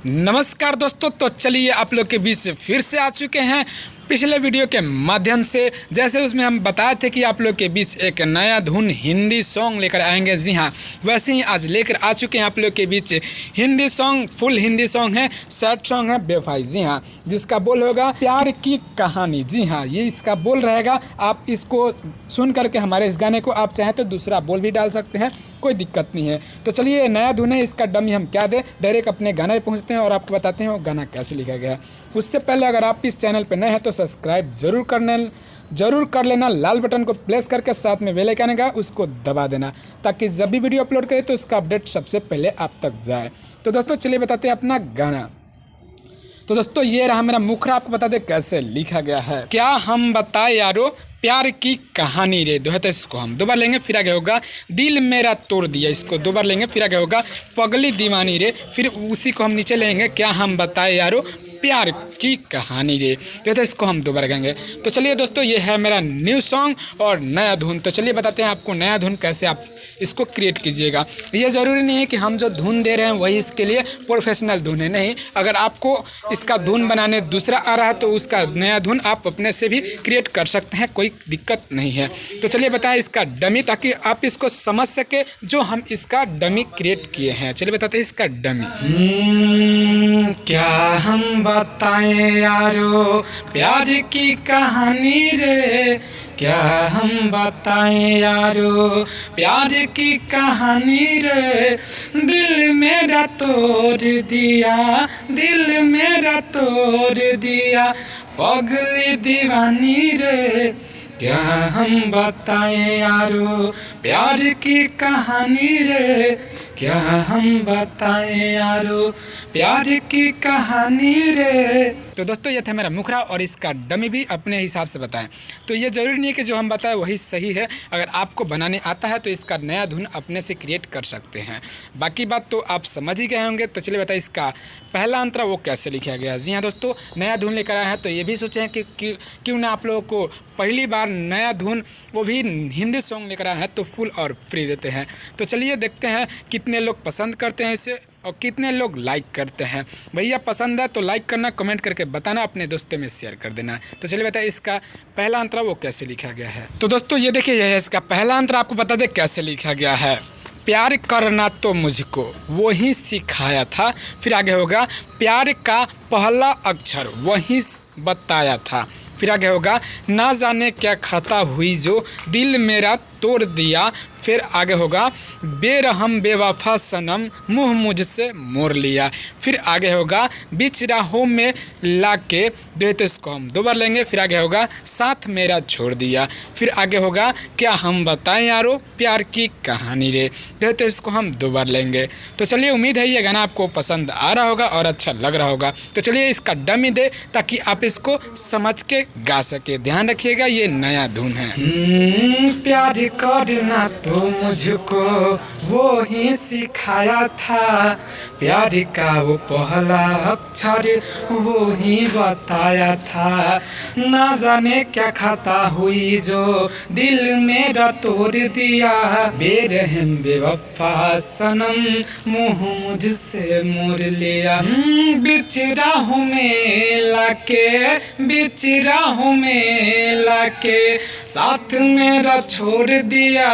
नमस्कार दोस्तों, तो चलिए आप लोग के बीच फिर से आ चुके हैं पिछले वीडियो के माध्यम से। जैसे उसमें हम बताए थे कि आप लोग के बीच एक नया धुन हिंदी सॉन्ग लेकर आएंगे। जी हाँ, वैसे ही आज लेकर आ चुके हैं आप लोग के बीच Hindi song. Full Hindi song है, सैड सॉन्ग है, बेवफाई। जी हाँ, जिसका बोल होगा प्यार की कहानी। जी हाँ, ये इसका बोल रहेगा। आप इसको सुन करके हमारे इस गाने को आप चाहें तो दूसरा बोल भी डाल सकते हैं, कोई दिक्कत नहीं है। तो चलिए, ये नया धुन है, इसका डमी हम क्या दें, डायरेक्ट अपने गाने पे पहुँचते हैं और आपको बताते हैं वो गाना कैसे लिखा गया है। उससे पहले अगर आप इस चैनल पर नए हैं तो सब्सक्राइब जरूर कर लेना। लाल बटन को प्रेस करके साथ में बेल आइकन का उसको दबा देना, ताकि जब भी वीडियो अपलोड करें तो उसका अपडेट सबसे पहले आप तक जाए। तो दोस्तों चलिए बताते हैं अपना गाना। तो दोस्तों ये रहा मेरा मुखरा, आपको बता दें कैसे लिखा गया है। क्या हम बताए यारो प्यार की कहानी रे। तो इसको हम दो बार लेंगे, फिर आगे होगा दिल मेरा तोड़ दिया। इसको दो बार लेंगे, फिर आगे होगा पगली दीवानी रे। फिर उसी को हम नीचे लेंगे, क्या हम बताए यारो प्यार की कहानी रे। तो इसको हम दोबारा गाएंगे। तो चलिए दोस्तों, ये है मेरा न्यू सॉन्ग और नया धुन। तो चलिए बताते हैं आपको नया धुन कैसे आप इसको क्रिएट कीजिएगा। ये ज़रूरी नहीं है कि हम जो धुन दे रहे हैं वही इसके लिए प्रोफेशनल धुन है, नहीं। अगर आपको इसका धुन बनाने दूसरा आ रहा है तो उसका नया धुन आप अपने से भी क्रिएट कर सकते हैं, कोई दिक्कत नहीं है। तो चलिए बताएं इसका डमी, ताकि आप इसको समझ सके जो हम इसका डमी क्रिएट किए हैं। चलिए बताते हैं इसका डमी। क्या हम बताएं यारो प्यार की कहानी रे। क्या हम बताएं यारो प्यार की कहानी रे। दिल मेरा तोड़ दिया, दिल मेरा तोड़ दिया, पगली दीवानी रे। क्या हम बताएं यारो प्यार की कहानी रे। क्या हम बताएं यारो प्यार की कहानी रे। तो दोस्तों ये था मेरा मुखरा और इसका डमी भी अपने हिसाब से बताएं। तो ये ज़रूरी नहीं है कि जो हम बताएं वही सही है। अगर आपको बनाने आता है तो इसका नया धुन अपने से क्रिएट कर सकते हैं। बाकी बात तो आप समझ ही गए होंगे। तो चलिए बताएं इसका पहला अंतरा वो कैसे लिखा गया। जी हाँ दोस्तों, नया धुन लेकर आए हैं तो ये भी सोचें कि क्यों ना आप लोगों को पहली बार नया धुन वो भी हिंदी सॉन्ग लेकर आए हैं तो फुल और फ्री देते हैं। तो चलिए देखते हैं कितने लोग पसंद करते हैं इसे और कितने लोग लाइक करते हैं। भैया पसंद है तो लाइक करना, कमेंट करके बताना, अपने दोस्तों में शेयर कर देना। तो चलिए बताइए इसका पहला अंतरा वो कैसे लिखा गया है। तो दोस्तों ये देखिए, यह है इसका पहला अंतरा। आपको बता दें कैसे लिखा गया है। प्यार करना तो मुझको वो ही सिखाया था। फिर आगे होगा प्यार का पहला अक्षर वही बताया था। फिर आगे होगा ना जाने क्या खता हुई जो दिल मेरा तोड़ दिया। फिर आगे होगा बेरहम बेवफा सनम मुँह मुझसे मोड़ लिया। फिर आगे होगा बीच राहों में लाके। तो इसको हम दो बार लेंगे, फिर आगे होगा साथ मेरा छोड़ दिया। फिर आगे होगा क्या हम बताएं यारो प्यार की कहानी रे। तो इसको हम दो बार लेंगे। तो चलिए, उम्मीद है ये गाना आपको पसंद आ रहा होगा और अच्छा लग रहा होगा। तो चलिए इसका डमी दे ताकि आप इसको समझ के गा सके। ध्यान रखिएगा ये नया धुन है। प्यार करना तो मुझको वो ही सिखाया था। प्यार का वो पहला अक्षर वो ही बताया था। ना जाने क्या खाता हुई जो दिल मेरा तोड़ दिया। बेरहम बेवफा सनम मुँह मुझसे मोड़ लिया। बीच राहों में लाके, बीच राहों में लाके साथ मेरा छोड़ दिया।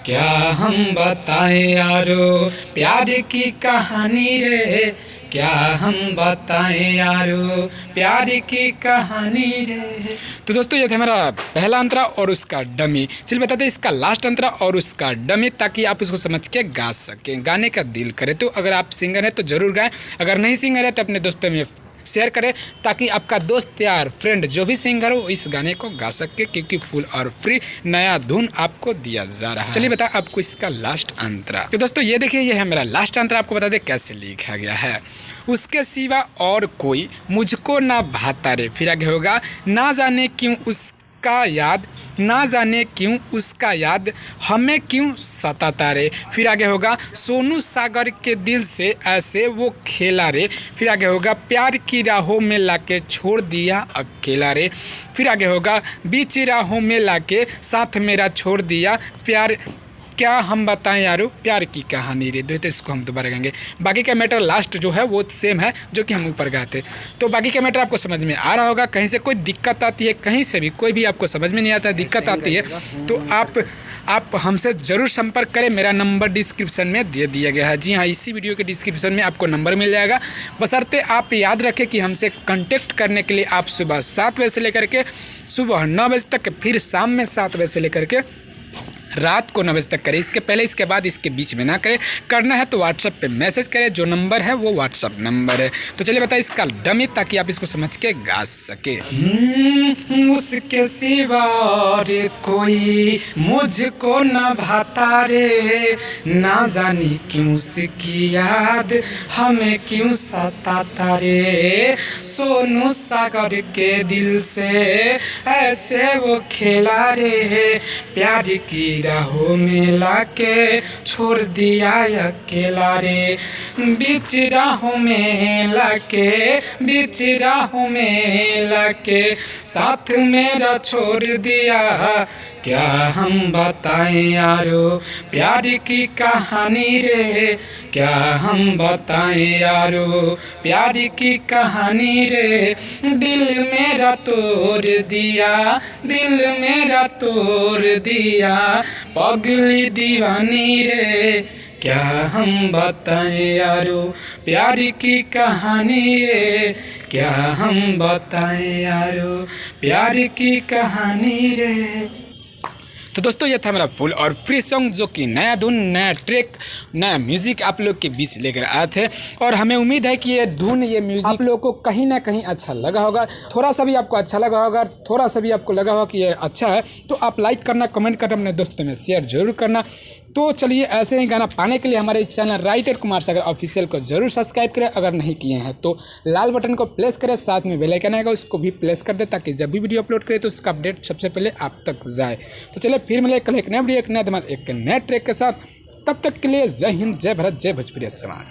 क्या हम बताएं यारो प्यार की कहानी रे। क्या हम बताएं यारो प्यार की कहानी रे। तो दोस्तों ये था मेरा पहला अंतरा और उसका डमी। चलिए बताते हैं इसका लास्ट अंतरा और उसका डमी, ताकि आप उसको समझ के गा सकें, गाने का दिल करे। तो अगर आप सिंगर हैं तो ज़रूर गाएं, अगर नहीं सिंगर है तो अपने दोस्तों में शेयर करें, ताकि आपका दोस्त यार फ्रेंड जो भी सिंगर हो इस गाने को गा सके, क्योंकि फुल और फ्री नया धुन आपको दिया जा रहा है। चलिए बता आपको इसका लास्ट अंतरा। तो दोस्तों ये देखिए, ये है मेरा लास्ट अंतरा। आपको बता दें कैसे लिखा गया है। उसके सिवा और कोई मुझको ना भाता रे। फिर आगे होगा ना जाने क्यों उसका याद, ना जाने क्यों उसका याद हमें क्यों सताता रे। फिर आगे होगा सोनू सागर के दिल से ऐसे वो खेला रे। फिर आगे होगा प्यार की राहों में लाके छोड़ दिया अकेला रे। फिर आगे होगा बीच राहों में लाके साथ मेरा छोड़ दिया। प्यार क्या हम बताएं यारो प्यार की कहानी रे, तो इसको हम दोबारा गाएंगे। बाकी का मैटर लास्ट जो है वो सेम है जो कि हम ऊपर गाए थे। तो बाकी का मैटर आपको समझ में आ रहा होगा। कहीं से कोई दिक्कत आती है, कहीं से भी कोई भी आपको समझ में नहीं आता है, दिक्कत आती है, तो आप हमसे ज़रूर संपर्क करें। मेरा नंबर डिस्क्रिप्शन में दे दिया गया है। जी हाँ, इसी वीडियो के डिस्क्रिप्शन में आपको नंबर मिल जाएगा। बशर्ते आप याद रखें कि हमसे कांटेक्ट करने के लिए आप सुबह 7 बजे से लेकर के सुबह 9 बजे तक, फिर शाम में 7 बजे से लेकर के रात को 9 बजे तक करें। इसके पहले, इसके बाद, इसके बीच में ना करें। करना है तो व्हाट्सएप पे मैसेज करें, जो नंबर है वो व्हाट्सएप नंबर है। तो चलिए बताइए इसका डमी, ताकि आप इसको समझ के गा सके। उसके सिवा रे कोई मुझको न भाता रे, ना जानी क्यों उसकी याद हमें क्यों सताता रे। सोनू सागर के दिल से ऐसे वो खेला रे, प्यार की राहों में लाके छोड़ दिया अकेला रे। बीच राहों में लाके, बीच राहों में लाके साथ मेरा छोड़ दिया। क्या हम बताएं यारो प्यार की कहानी रे, क्या हम बताएं यारो प्यार की कहानी रे। दिल मेरा तोड़ दिया, दिल मेरा तोड़ दिया, पगली दीवानी रे। क्या हम बताएं यारो प्यार की कहानी रे, क्या हम बताएं यारो प्यार की कहानी रे। तो दोस्तों ये था मेरा फुल और फ्री सॉन्ग, जो कि नया धुन, नया ट्रैक, नया म्यूज़िक आप लोग के बीच लेकर आए थे। और हमें उम्मीद है कि ये धुन, ये म्यूज़िक आप लोगों को कहीं ना कहीं अच्छा लगा होगा। थोड़ा सा भी आपको अच्छा लगा होगा, थोड़ा सा भी आपको लगा होगा कि ये अच्छा है, तो आप लाइक करना, कमेंट करना, अपने दोस्तों में शेयर जरूर करना। तो चलिए ऐसे ही गाना पाने के लिए हमारे इस channel writer Kumar Sagar official को ज़रूर सब्सक्राइब करें। अगर नहीं किए हैं तो लाल बटन को प्रेस करें, साथ में बेल आइकन आएगा उसको भी प्रेस कर दे, ताकि जब भी वीडियो अपलोड करें तो उसका अपडेट सबसे पहले आप तक जाए। तो चलिए फिर मिले कल एक नया वीडियो, एक नया धमाल, एक नए ट्रैक के साथ। तब तक के लिए जय हिंद, जय भारत, जय भोजपुरी समाज।